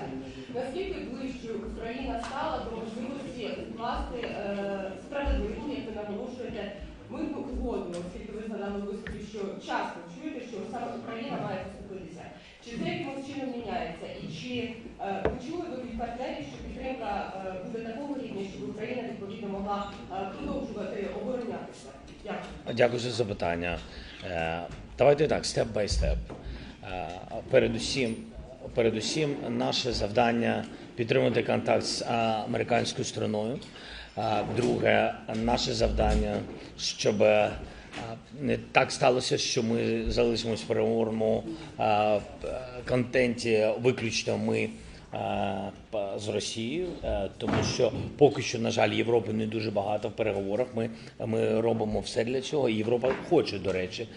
запитання. Наскільки ближчою Україна стала до можливості укласти справедливу, як ви наголошуєте, мирну угоду, оскільки ви згадали в виступі, що часто чуєте, що саме Україна має поступитися. Чи це якимось чином міняється? І чи почули ви від партнерів, що підтримка буде такого рівня, щоб Україна відповідно могла продовжувати оборонятися? Дякую. Дякую за запитання. Давайте так, степ бай степ. Передусім, наше завдання підтримати контакт з американською стороною. Друге, наше завдання, щоб не так сталося, що ми залишимось в переговорному контенті виключно ми з Росією, тому що поки що, на жаль, Європи не дуже багато в переговорах. Ми робимо все для цього. Європа хоче, до речі,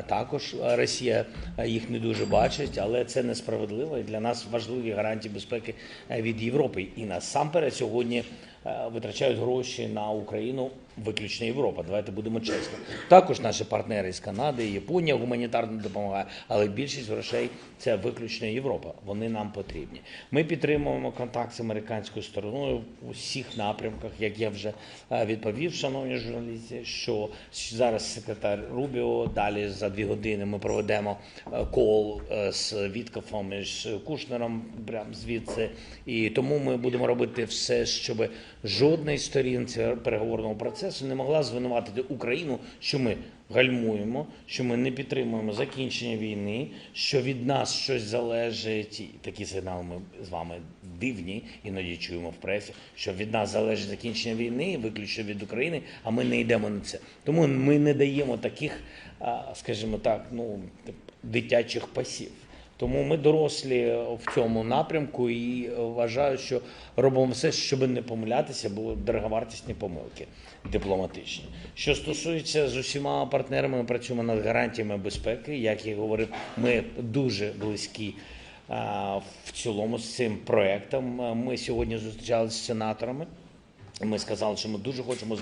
також. Росія їх не дуже бачить, але це несправедливо. І для нас важливі гарантії безпеки від Європи. І насамперед сьогодні витрачають гроші на Україну виключно Європа. Давайте будемо чесні. Також наші партнери з Канади, Японія гуманітарно допомагає, але більшість грошей – це виключно Європа. Вони нам потрібні. Ми підтримуємо контакт з американською стороною у всіх напрямках, як я вже відповів, шановні журналісти, що зараз секретар Рубіо, далі за 2 години ми проведемо кол з Віткофом і з Кушнером прямо звідси. І тому ми будемо робити все, щоб жодної сторін цього переговорного процесу не могла звинуватити Україну, що ми гальмуємо, що ми не підтримуємо закінчення війни, що від нас щось залежить, і такі сигнали ми з вами дивні, іноді чуємо в пресі, що від нас залежить закінчення війни, виключно від України, а ми не йдемо на це. Тому ми не даємо таких, скажімо так, дитячих пасів. Тому ми дорослі в цьому напрямку і вважаю, що робимо все, щоб не помилятися, бо дороговартісні помилки дипломатичні. Що стосується з усіма партнерами, ми працюємо над гарантіями безпеки. Як я говорив, ми дуже близькі в цілому з цим проєктом. Ми сьогодні зустрічалися з сенаторами. Ми сказали, що ми дуже хочемо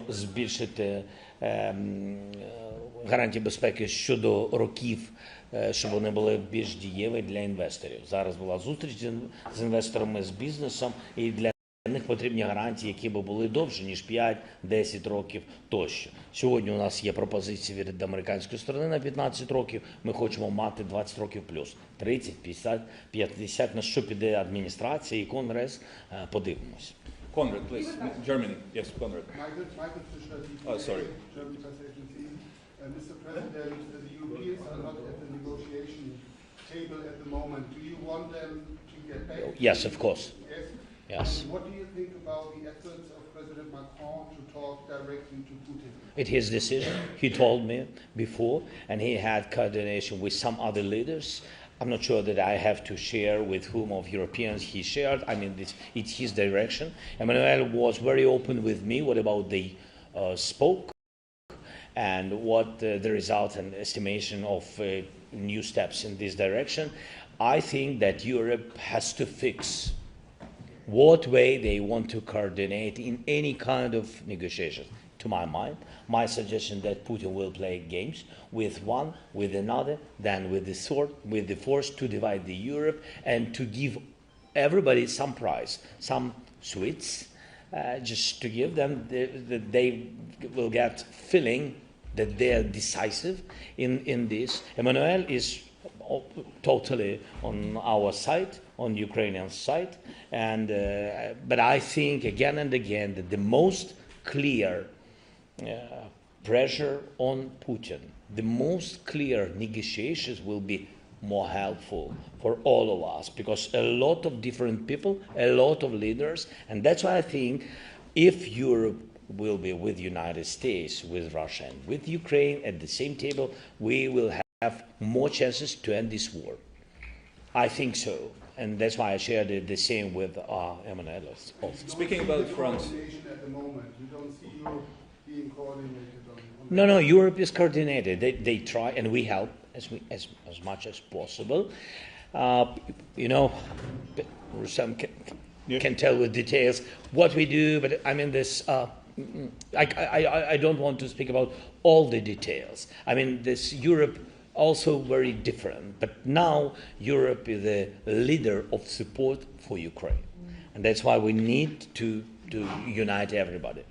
збільшити гарантії безпеки щодо років, щоб вони були більш дієві для інвесторів. Зараз була зустріч з інвесторами, з бізнесом, і для них потрібні гарантії, які б були довше, ніж 5-10 років тощо. Сьогодні у нас є пропозиції від американської сторони на 15 років, ми хочемо мати 20 років плюс. 30, 50, 50, на що піде адміністрація і Конгрес, подивимось. Conrad, please. Germany. Yes, Conrad. Michael Fischer, Oh, sorry. German press agency. Mr. President, the Europeans are not at the negotiation table at the moment. Do you want them to get back? Yes, of course. Yes? Yes. And what do you think about the efforts of President Macron to talk directly to Putin? It's his decision. He told me before, and he had coordination with some other leaders. I'm not sure that I have to share with whom of Europeans he shared. I mean, it's his direction. Emmanuel was very open with me. What about the spoke and what the result and estimation of new steps in this direction? I think that Europe has to fix what way they want to coordinate in any kind of negotiation. To my mind, my suggestion that Putin will play games with one, with another, then with the sword, with the force to divide the Europe and to give everybody some prize, some sweets, just to give them that they will get feeling that they are decisive in this. Emmanuel is totally on our side, on Ukrainian side, and but I think again and again that the most clear pressure on Putin, the most clear negotiations will be more helpful for all of us, because a lot of different people, a lot of leaders, and that's why I think if Europe will be with the United States, with Russia, and with Ukraine at the same table, we will have more chances to end this war. I think so. And that's why I shared it the same with Emmanuel also. Speaking about France. At the moment, you don't see Europe being coordinated on No, Europe is coordinated. They try, and we help as much as possible. Some can tell with details what we do, but I mean this. I don't want to speak about all the details. I mean this Europe also very different. But now Europe is a leader of support for Ukraine. And that's why we need to unite everybody.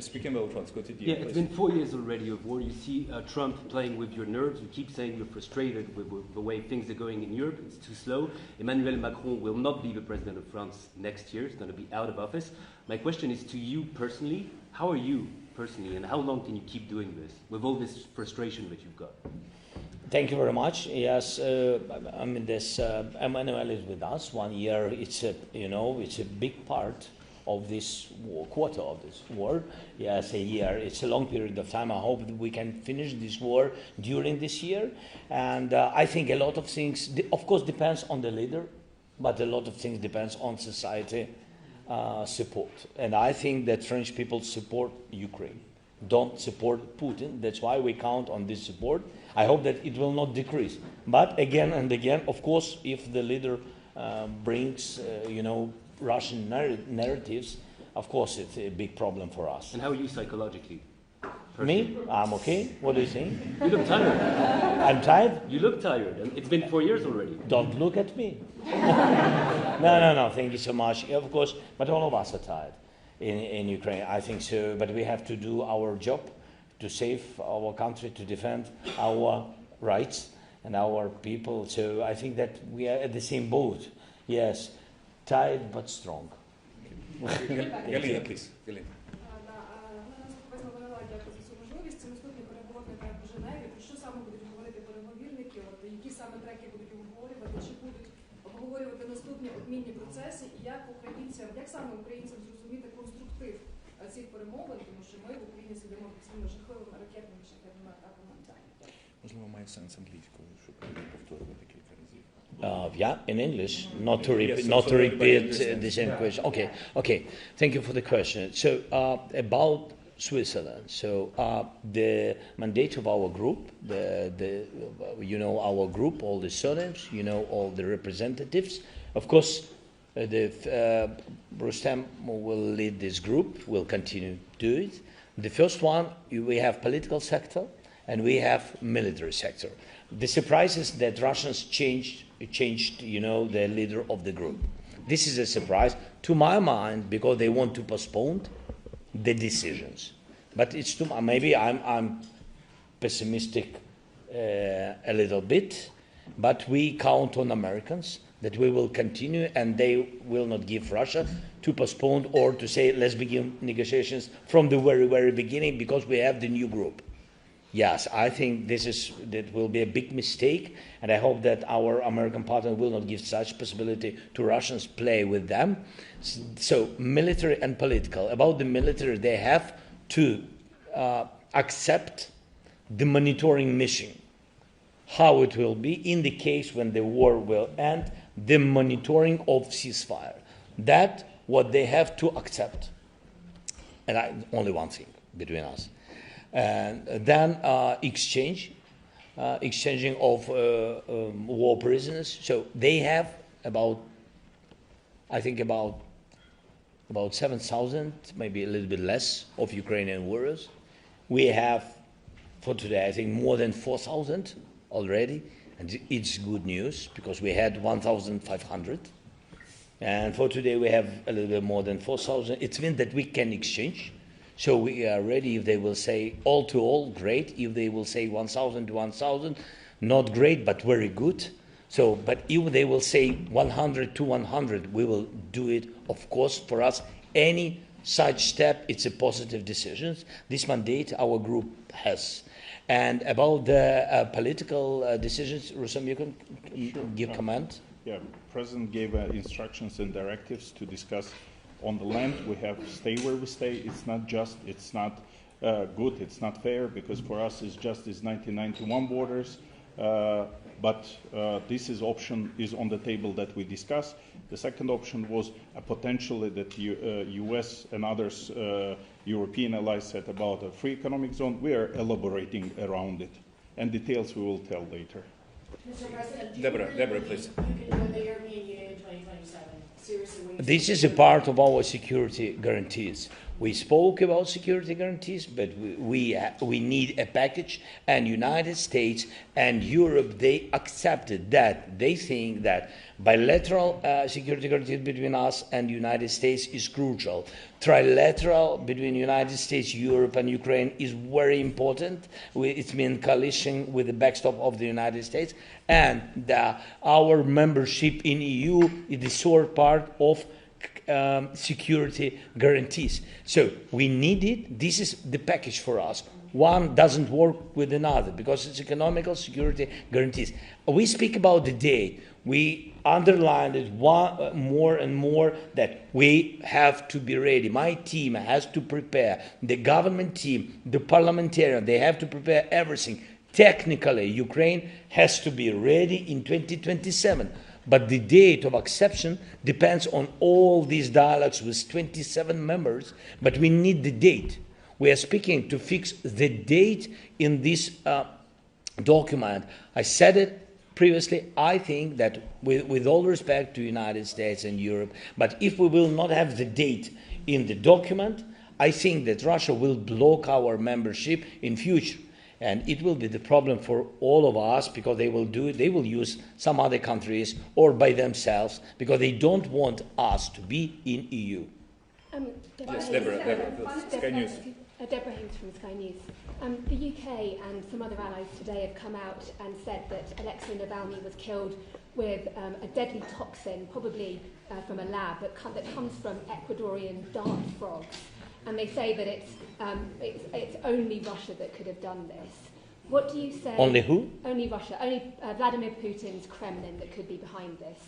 Speaking about France, continue. Yeah, it's been 4 years already of war. You see Trump playing with your nerves. You keep saying you're frustrated with the way things are going in Europe. It's too slow. Emmanuel Macron will not be the president of France next year. He's going to be out of office. My question is to you personally. How are you personally, and how long can you keep doing this with all this frustration that you've got? Thank you very much. Yes, I mean, this Emmanuel is with us 1 year. It's a big part of this war, quarter of this war. Yes, a year. It's a long period of time. I hope that we can finish this war during this year. And I think a lot of things, of course, depends on the leader, but a lot of things depends on society support. And I think that French people support Ukraine, don't support Putin. That's why we count on this support. I hope that it will not decrease. But again and again, of course, if the leader brings, Russian narratives, of course, it's a big problem for us. And how are you psychologically? Me? I'm okay. What do you think? You look tired. I'm tired? You look tired. And it's been 4 years already. Don't look at me. No. Thank you so much. Of course, but all of us are tired in Ukraine. I think so. But we have to do our job to save our country, to defend our rights and our people. So I think that we are at the same boat. Yes. Tired but strong. Galina, please. Galina. Дякую за цю можливість. Це наступні переговори в Женеві. Про що саме будуть говорити переговірники? Які саме треки будуть обговорювати? Чи будуть обговорювати наступні обмінні процеси? І як саме українцям зрозуміти конструктив цих перемовин? Тому що ми в Україні сидимо під цими жахливими ракетними атаками. Можливо, має сенс англійською, щоб повторювати кілька разів. Yeah, in English, not to repeat the same question. Okay. Thank you for the question. So about Switzerland. So the mandate of our group, our group, all the surnames, all the representatives. Of course, Rustem will lead this group. Will continue to do it. The first one, we have political sector, and we have military sector. The surprise is that Russians changed, the leader of the group. This is a surprise to my mind because they want to postpone the decisions. But it's too maybe I'm pessimistic a little bit, but we count on Americans that we will continue and they will not give Russia to postpone or to say let's begin negotiations from the very, very beginning because we have the new group. Yes, I think that will be a big mistake, and I hope that our American partner will not give such possibility to Russians play with them. So military and political. About the military, they have to accept the monitoring mission, how it will be in the case when the war will end, the monitoring of ceasefire. That what they have to accept. And only one thing between us. And then exchanging of war prisoners. So they have about 7,000, maybe a little bit less, of Ukrainian warriors. We have, for today, I think more than 4,000 already. And it's good news because we had 1,500. And for today we have a little bit more than 4,000. It means that we can exchange. So we are ready if they will say all to all, great. If they will say 1,000 to 1,000, not great, but very good. So, but if they will say 100 to 100, we will do it. Of course, for us, any such step, it's a positive decision. This mandate our group has. And about the political decisions, Rustam, you can give comment? Yeah, President gave instructions and directives to discuss on the land. We have stay where we stay. It's not just, it's not good, it's not fair, because for us it's just these 1991 borders. But this option is on the table that we discussed. The second option was potentially that U.S. and others, European allies, said about a free economic zone. We are elaborating around it, and details we will tell later. Mr. President, Deborah, please. You can join the European Union in 2027. Seriously, This is a part of our security guarantees. We spoke about security guarantees, but we need a package, and United States and Europe, they accepted that. They think that bilateral security guarantees between us and United States is crucial. Trilateral between United States, Europe and Ukraine is very important. It means coalition with the backstop of the United States, and our membership in EU is the third part of security guarantees. So we need it. This is the package for us. One doesn't work with another because it's economical security guarantees. We speak about the date. We underlined it more and more that we have to be ready. My team has to prepare. The government team, the parliamentarian, they have to prepare everything. Technically, Ukraine has to be ready in 2027. But the date of acceptance depends on all these dialogues with 27 members, but we need the date. We are speaking to fix the date in this document. I said it previously. I think that with all respect to the United States and Europe, but if we will not have the date in the document, I think that Russia will block our membership in future. And it will be the problem for all of us because they will do it. They will use some other countries or by themselves because they don't want us to be in EU. Yes, Deborah, Sky News. Deborah Haynes from Sky News. The UK and some other allies today have come out and said that Alexei Navalny was killed with a deadly toxin, probably from a lab, that comes from Ecuadorian dart frogs. And they say that it's only Russia that could have done this. What do you say? Only who? Only Russia. Only Vladimir Putin's Kremlin that could be behind this.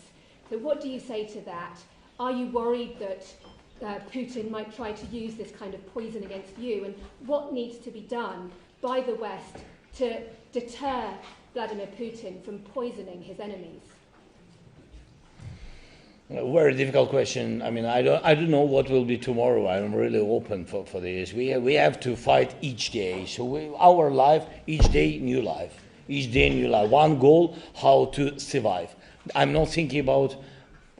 So what do you say to that? Are you worried that Putin might try to use this kind of poison against you? And what needs to be done by the West to deter Vladimir Putin from poisoning his enemies? A very difficult question. I mean, I don't know what will be tomorrow. I'm really open for this. We have to fight each day. So our life, each day, new life. Each day, new life. One goal, how to survive. I'm not thinking about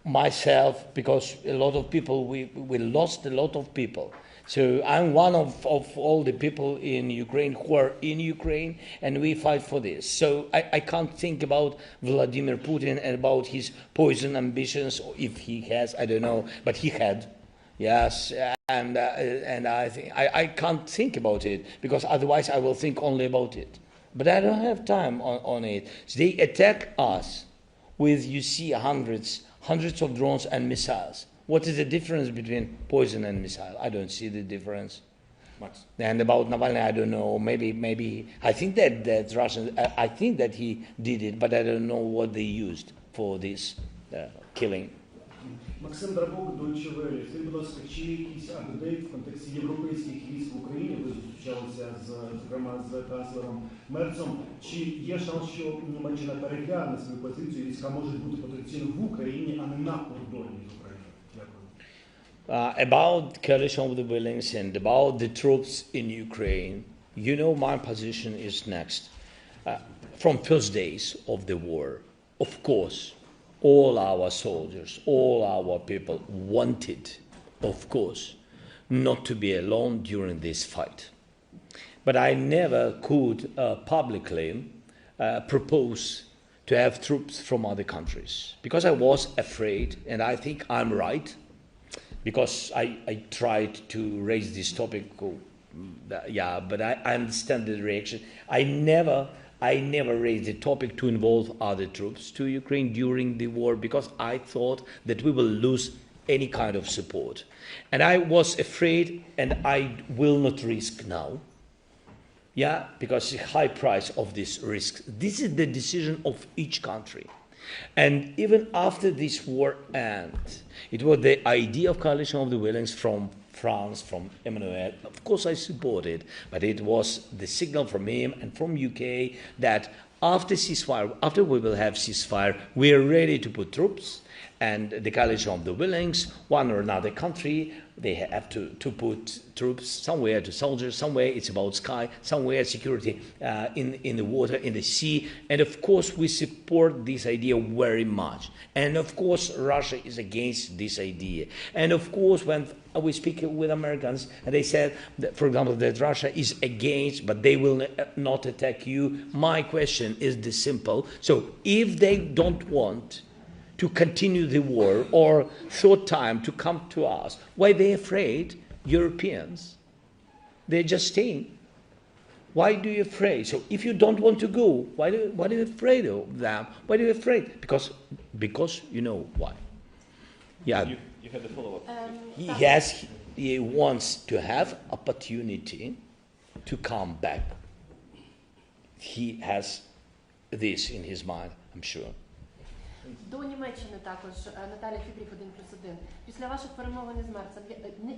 myself because a lot of people, we lost a lot of people. So I'm one of all the people in Ukraine who are in Ukraine, and we fight for this. So I can't think about Vladimir Putin and about his poison ambitions, if he has, I don't know, but he had, yes, and I think I can't think about it because otherwise I will think only about it. But I don't have time on it. So they attack us with, you see, hundreds of drones and missiles. What is the difference between poison and missile? I don't see the difference. Max. And about Navalny, I don't know. Maybe I think that Russian. I think that he did it, but I don't know what they used for this killing. Максим Драбок, Deutsche Welle. Скажіть, будь ласка, чи якийсь апдейт в контексті європейських військ в Україні, ви зустрічалися зокрема з канцлером Мерцом, чи є шанс, що Німеччина перегляне свою позицію, війська можуть бути потенційно в Україні, а не на кордоні з Україною? About coalition of the willings and about the troops in Ukraine, you know my position is next. From first days of the war, of course, all our soldiers, all our people wanted, of course, not to be alone during this fight. But I never could publicly propose to have troops from other countries because I was afraid, and I think I'm right, because I tried to raise this topic, but I understand the reaction. I never raised the topic to involve other troops to Ukraine during the war because I thought that we will lose any kind of support. And I was afraid, and I will not risk now. Because the high price of this risk. This is the decision of each country. And even after this war ends, it was the idea of coalition of the willings from France, from Emmanuel. Of course I support it, but it was the signal from him and from UK that after ceasefire, after we will have ceasefire, we are ready to put troops, and the coalition of the willings, one or another country, they have to put troops somewhere, to soldiers, somewhere it's about sky, somewhere security in the water, in the sea. And of course we support this idea very much. And of course Russia is against this idea. And of course when we speak with Americans, and they said, that, for example, that Russia is against, but they will not attack you. My question is this simple. So if they don't want to continue the war or third time to come to us, why are they afraid, Europeans? They're just staying. Why do you afraid? So if you don't want to go, why are you afraid of them? Why are you afraid? Because you know why. Yeah. You had the follow-up. He wants to have opportunity to come back. He has this in his mind, I'm sure. До Німеччини також Наталя Фібрів 1+1. Після ваших перемовин із Мерцем,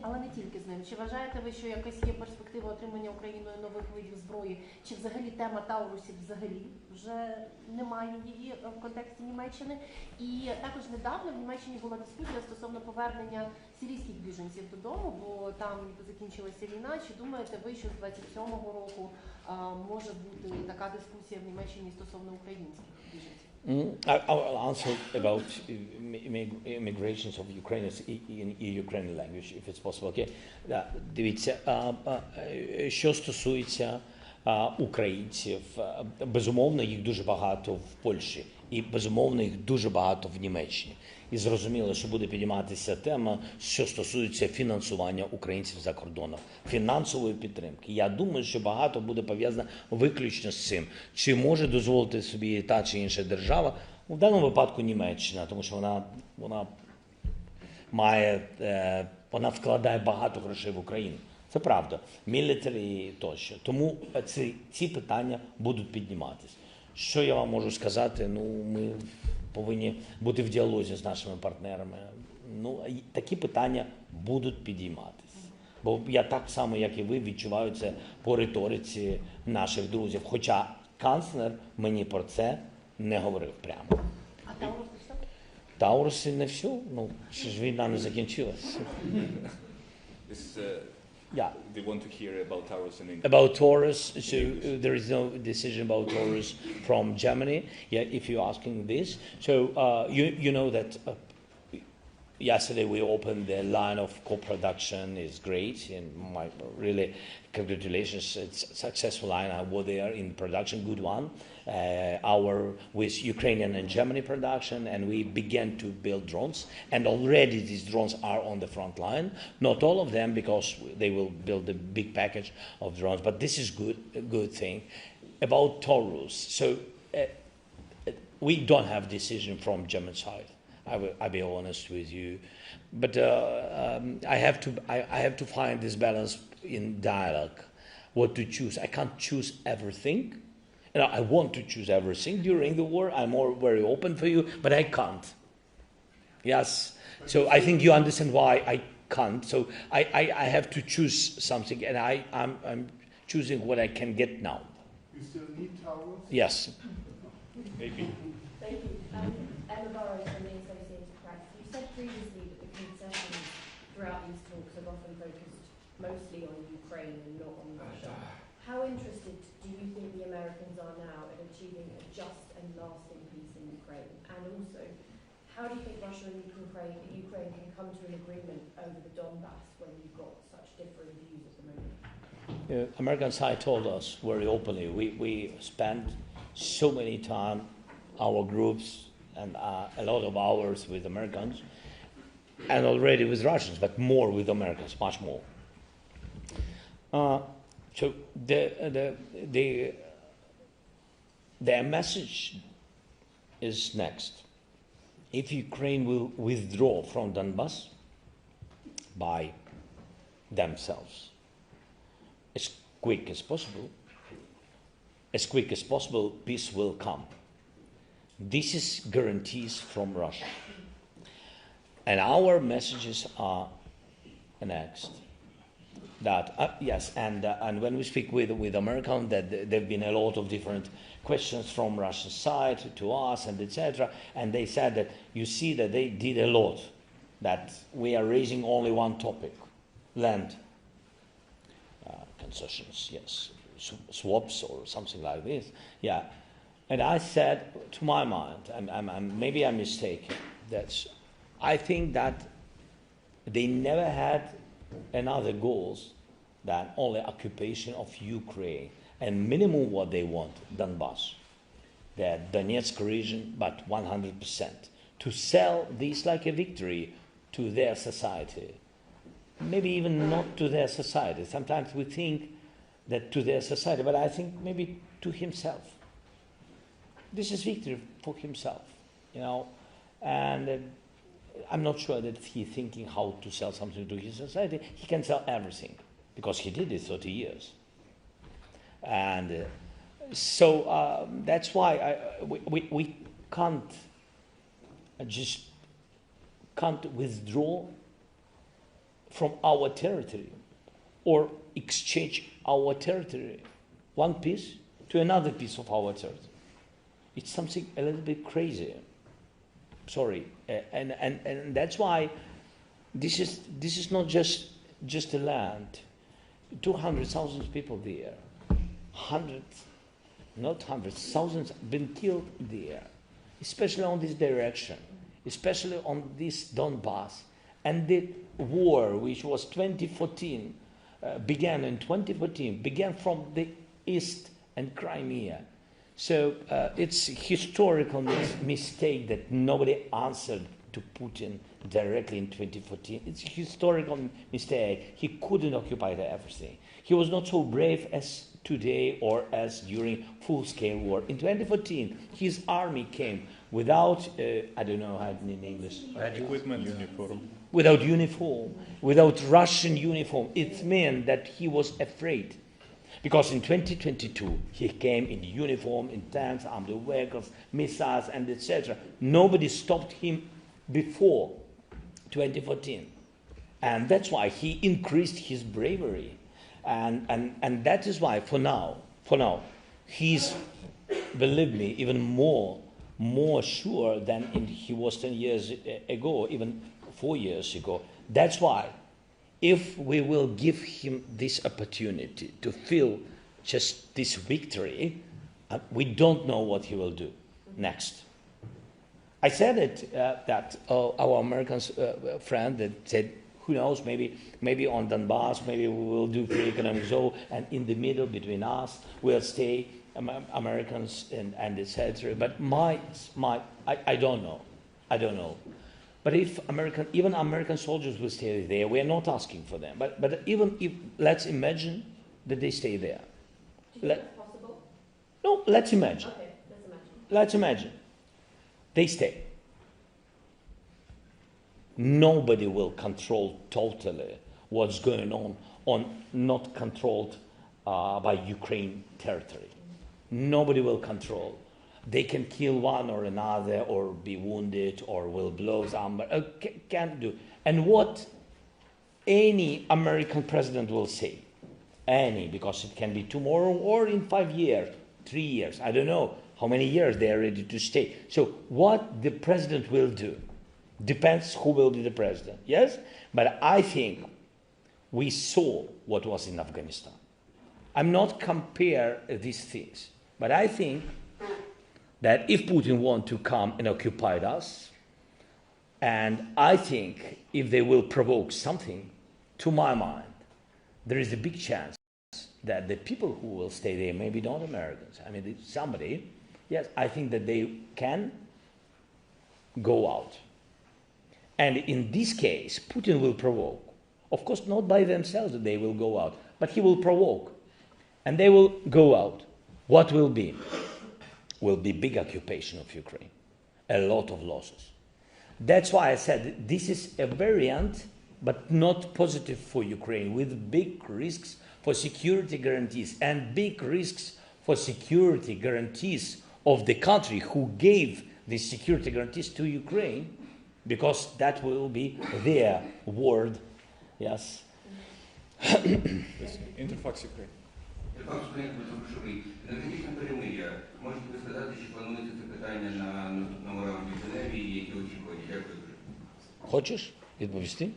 але не тільки з ним, чи вважаєте ви, що якась є перспектива отримання Україною нових видів зброї, чи взагалі тема Таурусів взагалі вже немає її в контексті Німеччини? І також недавно в Німеччині була дискусія стосовно повернення сирійських біженців додому, бо там закінчилася війна. Чи думаєте ви, що з 27-го року може бути така дискусія в Німеччині стосовно українських біженців? I'll answer about immigrations of Ukrainians in Ukrainian language, if it's possible. Okay? Дивіться, що стосується українців, безумовно, їх дуже багато в Польщі, і безумовно, їх дуже багато в Німеччині. І зрозуміло, що буде підійматися тема, що стосується фінансування українців за кордоном, фінансової підтримки. Я думаю, що багато буде пов'язано виключно з цим. Чи може дозволити собі та чи інша держава, в даному випадку Німеччина, тому що вона вкладає багато грошей в Україну. Це правда. Мілітарі тощо. Тому ці питання будуть підніматися. Що я вам можу сказати? Ми повинні бути в діалозі з нашими партнерами. Такі питання будуть підійматися. Бо я так само, як і ви, відчуваю це по риториці наших друзів. Хоча канцлер мені про це не говорив прямо. А Тауруси все? Тауруси не все. Ще ж війна не закінчилась. Yeah. They want to hear about Taurus in English. About Taurus, so there is no decision about Taurus from Germany. Yeah, if you're asking this, so you know that yesterday we opened the line of co-production. Is great, and really congratulations. It's a successful line. I was there in production, good one. With Ukrainian and Germany production, and we began to build drones. And already these drones are on the front line. Not all of them, because they will build a big package of drones. But this is a good thing. About Taurus, so we don't have decision from German side. I'll be honest with you, but I have to find this balance in dialogue. What to choose? I can't choose everything. I want to choose everything during the war. I'm very open for you, but I can't. Yes. So I think you understand why I can't. So I have to choose something, and I'm choosing what I can get now. You still need Taurus? Yes. Maybe. Thank you. Emma Burrows from the Associated Press. You said previously that the concessions throughout these talks have often focused mostly on Ukraine and not on Russia. How interested do you think the Americans are now in achieving a just and lasting peace in Ukraine? And also, how do you think Russia and Ukraine can come to an agreement over the Donbass when you've got such differing views at the moment? American side told us very openly, we spent so many time, our groups, and a lot of hours with Americans, and already with Russians, but more with Americans, much more. So their message is next. If Ukraine will withdraw from Donbass by themselves, as quick as possible, peace will come. This is guarantees from Russia. And our messages are next. That yes, and when we speak with Americans, that there have been a lot of different questions from Russian side to us and etc. And they said that you see that they did a lot, that we are raising only one topic, land concessions, yes, swaps or something like this, yeah. And I said, to my mind, maybe I'm mistaken, that I think that they never had another goals than only occupation of Ukraine. And minimum what they want, Donbass, the Donetsk region, but 100%. To sell this like a victory to their society. Maybe even not to their society. Sometimes we think that to their society, but I think maybe to himself. This is victory for himself, you know. And I'm not sure that he's thinking how to sell something to his society. He can sell everything because he did it 30 years. And so that's why we can't withdraw from our territory or exchange our territory, one piece to another piece of our territory. It's something a little bit crazy. Sorry, and that's why this is not just a land. 200,000 people there, thousands been killed there, especially on this direction, especially on this Donbass, and the war which was 2014 began in 2014 began from the east and Crimea. So it's a historical mistake that nobody answered to Putin directly in 2014. It's a historical mistake. He couldn't occupy everything. He was not so brave as today or as during full-scale war. In 2014, his army came without, I don't know how in English. Equipment, uniform. Without uniform, without Russian uniform. It meant that he was afraid. Because in 2022, he came in uniform, in tanks, armed vehicles, missiles, and etc. Nobody stopped him before 2014. And that's why he increased his bravery. And that is why, for now, he's, believe me, even more sure than he was 10 years ago, even 4 years ago. That's why, if we will give him this opportunity to feel just this victory, we don't know what he will do next. I said it that our American friend that said, who knows, maybe on Donbass, maybe we will do free economic zone, and in the middle between us will stay Americans and etc. But I don't know. But if even American soldiers will stay there, we are not asking for them. But even if, let's imagine that they stay there. Do you think that's possible? No, let's imagine. Okay, let's imagine. Let's imagine. They stay. Nobody will control totally what's going on not controlled by Ukraine territory. Nobody will control. They can kill one or another or be wounded or will blow some, can't do. And what any American president will say, because it can be tomorrow or in 5 years, 3 years, I don't know how many years they are ready to stay. So what the president will do depends who will be the president, yes? But I think we saw what was in Afghanistan. I'm not compare these things, but I think that if Putin wants to come and occupy us, and I think if they will provoke something, to my mind, there is a big chance that the people who will stay there, maybe not Americans, I mean somebody, yes, I think that they can go out. And in this case, Putin will provoke. Of course, not by themselves that they will go out, but he will provoke. And they will go out. What will be? Will be big occupation of Ukraine. A lot of losses. That's why I said this is a variant, but not positive for Ukraine, with big risks for security guarantees and big risks for security guarantees of the country who gave these security guarantees to Ukraine, because that will be their word. Yes. Interfax Ukraine. Енергетичне перемир'я. Можете ви сказати, чи планується це питання на наступному раунді в Женеві і які очікування? Дякую дуже. Хочеш відповісти?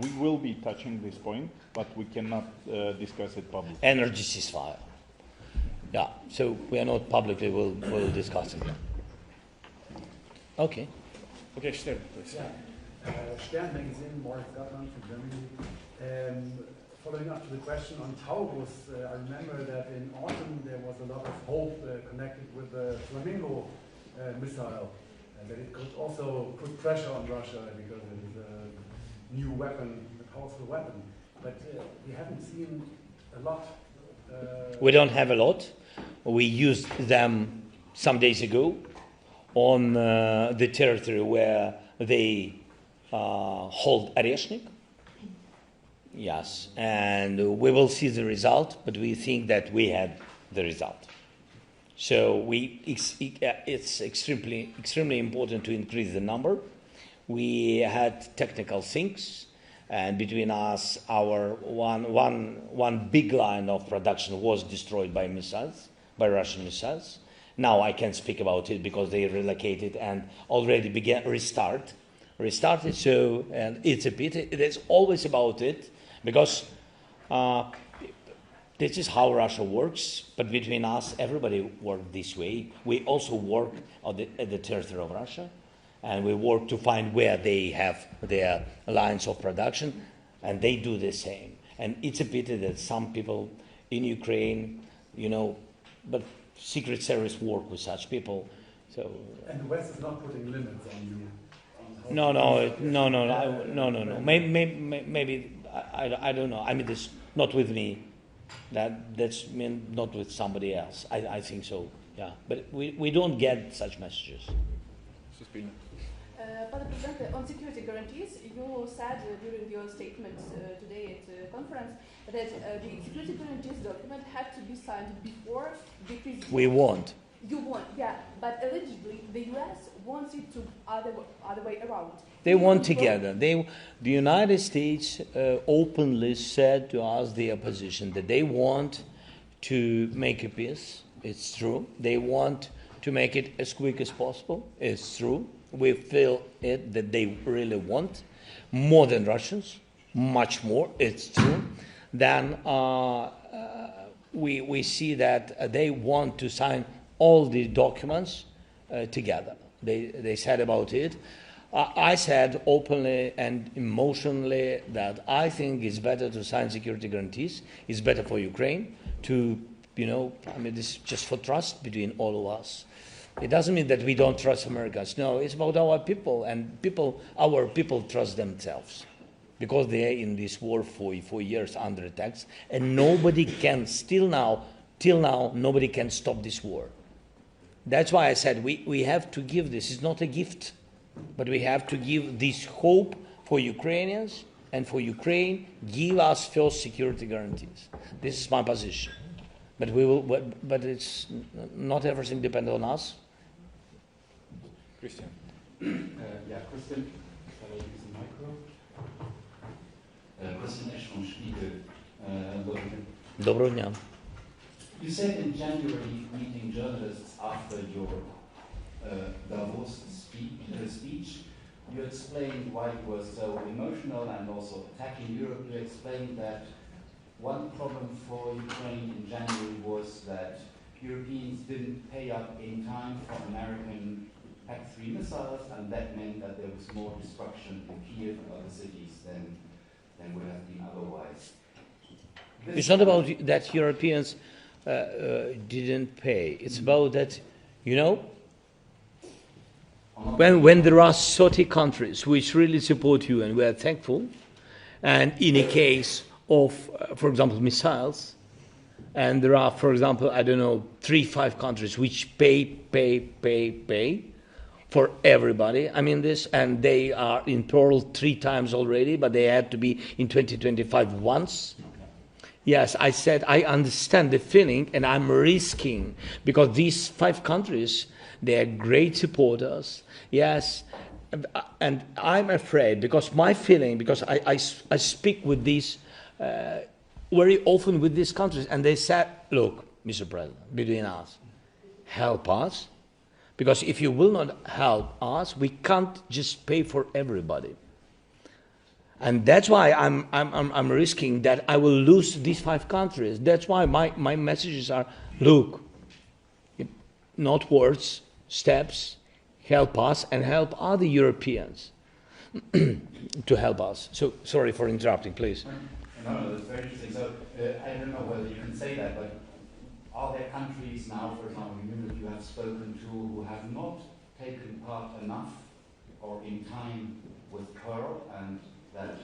We will be touching this point, but we cannot discuss it publicly. Energy ceasefire. Yeah, so we are not publicly, we'll discuss it. Okay. Okay, Stern, please. Stern magazine, Morris Gottman from Germany. Following up to the question on Taurus, I remember that in autumn there was a lot of hope connected with the Flamingo missile, that it could also put pressure on Russia because it is a new weapon, a powerful weapon. But we haven't seen a lot. We don't have a lot. We used them some days ago on the territory where they hold Oreshnik. Yes, and we will see the result, but we think that we had the result. So it's extremely important to increase the number. We had technical things, and between us, our one big line of production was destroyed by missiles, by Russian missiles. Now I can't speak about it because they relocated and already restarted. So, and it's a pity. It is always about it. Because this is how Russia works, but between us, everybody works this way. We also work at the territory of Russia, and we work to find where they have their lines of production, and they do the same. And it's a pity that some people in Ukraine, but Secret Service work with such people. So. And the West is not putting limits on you. No. Maybe. I don't know. I mean, this not with me. That's not with somebody else. I think so. Yeah, but we don't get such messages. Panie Presidente, on security guarantees, you said during your statement today at the conference that the security guarantees document had to be signed before decreasing. We won't. You won't, yeah, but allegedly the US wants it to other way around. They want together. The United States openly said to us, the opposition, that they want to make a peace. It's true. They want to make it as quick as possible. It's true. We feel it that they really want more than Russians, much more. It's true. Then we see that they want to sign all the documents together. They said about it. I said openly and emotionally that I think it's better to sign security guarantees. It's better for Ukraine to, this is just for trust between all of us. It doesn't mean that we don't trust Americans. No, it's about our people, and our people trust themselves because they are in this war for years under attacks, and nobody can, till now, nobody can stop this war. That's why I said we have to give this. It's not a gift, but we have to give this hope for Ukrainians and for Ukraine. Give us first security guarantees. This is my position. But we will. But it's not everything depends on us. Christian. Christian. Shall I use the micro? Christian Esch from Spiegel. Доброго дня. You said in January, meeting journalists after your Davos speech, you explained why you were so emotional and also attacking Europe. You explained that one problem for Ukraine in January was that Europeans didn't pay up in time for American PAC-3 missiles, and that meant that there was more destruction in Kiev and other cities than would have been otherwise. It's not about that Europeans didn't pay. It's about that, when there are 30 countries which really support you, and we are thankful, and in a case of, for example, missiles, and there are, for example, 3-5 countries which pay for everybody. I mean this, and they are in Pearl 3 times already, but they had to be in 2025 once. Yes, I said I understand the feeling, and I'm risking, because these 5 countries, they are great supporters. Yes, and I'm afraid, because my feeling, because I speak with these very often with these countries, and they said, look, Mr. President, between us, help us, because if you will not help us, we can't just pay for everybody. And that's why I'm risking that I will lose these 5 countries. That's why my messages are, look, not words, steps, help us and help other Europeans. to help us. So sorry for interrupting, please. No, that's very interesting. So I don't know whether you can say that, but are there countries now, for example, in Munich, you have spoken to who have not taken part enough or in time with Pearl and that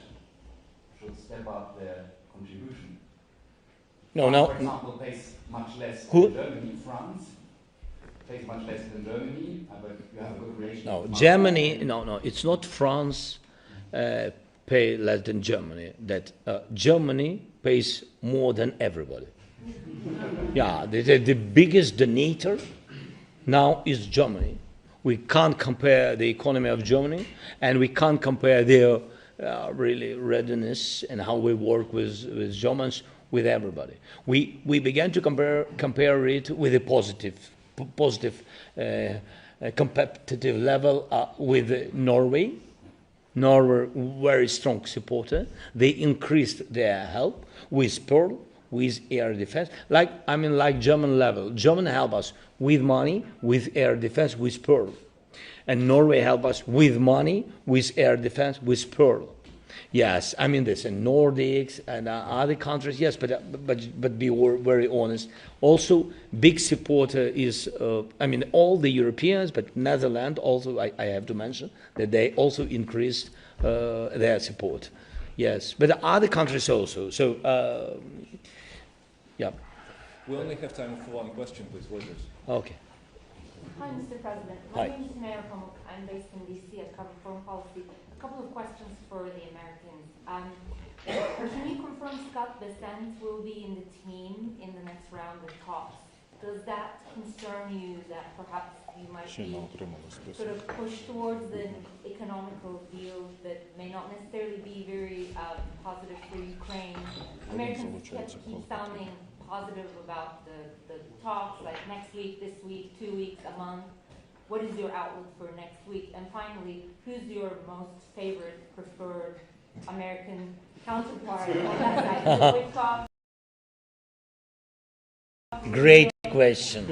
should step up their contribution? No, France, no. for example, pays much less Who? than Germany. France pays much less than Germany, but you have a good relation. No, with Germany. No, it's not France pay less than Germany. That Germany pays more than everybody. Yeah, the biggest donator now is Germany. We can't compare the economy of Germany, and we can't compare their really readiness and how we work with Germans with everybody. We began to compare it with a positive competitive level with Norway. Norway, very strong supporter. They increased their help with Pearl, with air defense. Like German level. German help us with money, with air defense, with Pearl. And Norway help us with money, with air defense, with Pearl. Yes, this in Nordics and other countries, yes, but be very honest. Also, big supporter is, all the Europeans, but Netherlands also, I have to mention, that they also increased their support. Yes, but other countries also. So, yeah. We only have time for one question, please, Reuters. Okay. Hi, Mr. President. My name is Mary Pomok. I'm based in DC. I cover foreign policy. A couple of questions for the Americans. Can you confirm Scott Bessent will be in the team in the next round of talks? Does that concern you that perhaps you might be sort of pushed towards an economical deal that may not necessarily be very positive for Ukraine? Americans keep sounding positive about the talks, like next week, this week, 2 weeks, a month. What is your outlook for next week? And finally, who's your most favorite, preferred American counterpart on that side? Which talk? Great question.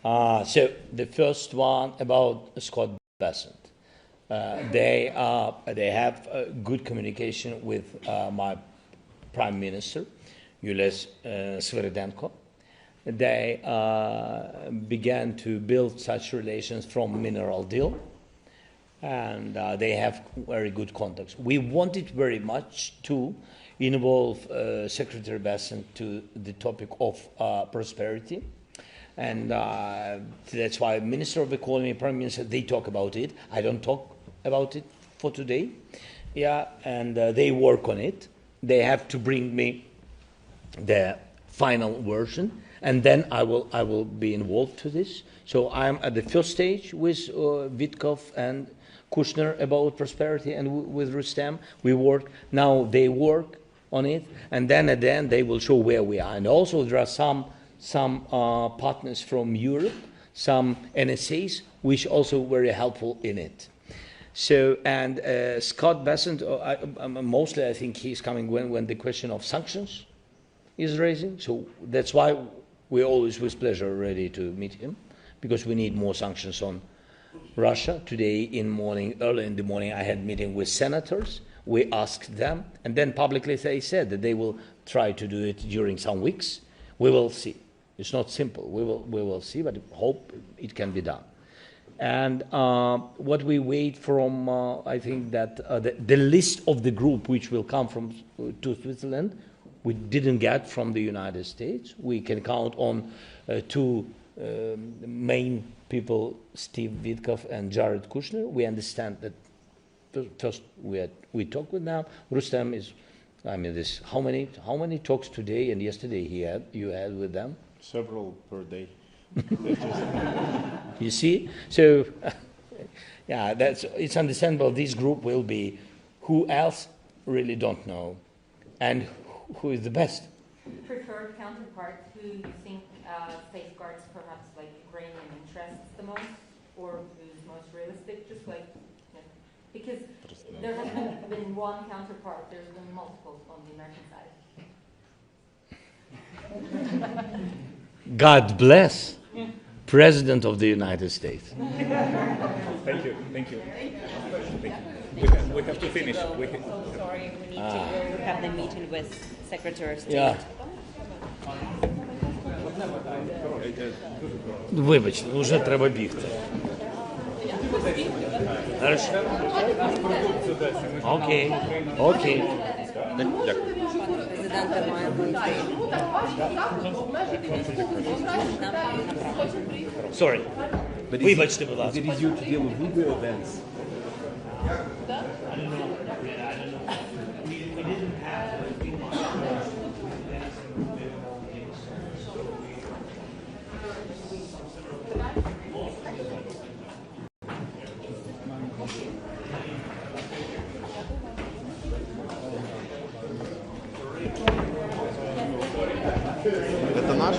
So the first one about Scott Bessent. They have good communication with my Prime Minister, Yulia Sviridenko. They began to build such relations from mineral deal, and they have very good contacts. We wanted very much to involve Secretary Bessent to the topic of prosperity, and that's why Minister of Economy, Prime Minister, they talk about it. I don't talk about it for today. Yeah, and they work on it. They have to bring me the final version, and then I will be involved to this. So I'm at the first stage with Witkov and Kushner about prosperity, and with Rustem we work. Now they work on it, and then at the end they will show where we are. And also there are some partners from Europe, some NSAs, which also very helpful in it. So, and Scott Bessent, mostly I think he's coming when the question of sanctions is raising. So that's why we're always with pleasure ready to meet him, because we need more sanctions on Russia. Today early in the morning, I had a meeting with senators. We asked them, and then publicly they said that they will try to do it during some weeks. We will see. It's not simple. We will see, but hope it can be done. And what we wait from, I think that the list of the group which will come to Switzerland, we didn't get from the United States. We can count on two main people, Steve Witkov and Jared Kushner. We understand that first we talk with them. Rustem is, how many talks today and yesterday you had with them? Several per day. You see, so yeah, it's understandable. This group will be who else really don't know, and who is the best. Preferred counterpart, who you think safeguards perhaps like Ukrainian interests the most, or who's most realistic? Just like, because there hasn't been one counterpart, there's been multiple on the American side. God bless. President of the United States. Thank you. Thank you. We have to finish. Sorry, we need to go. We have the meeting with Secretary of State. Yeah. Вибачте, вже треба бігти. Хорошо. Окей. Окей. Дякую. Президента має бути. Sorry. Вибачте, будь ласка. Is it easier to deal with Google events? Это наш?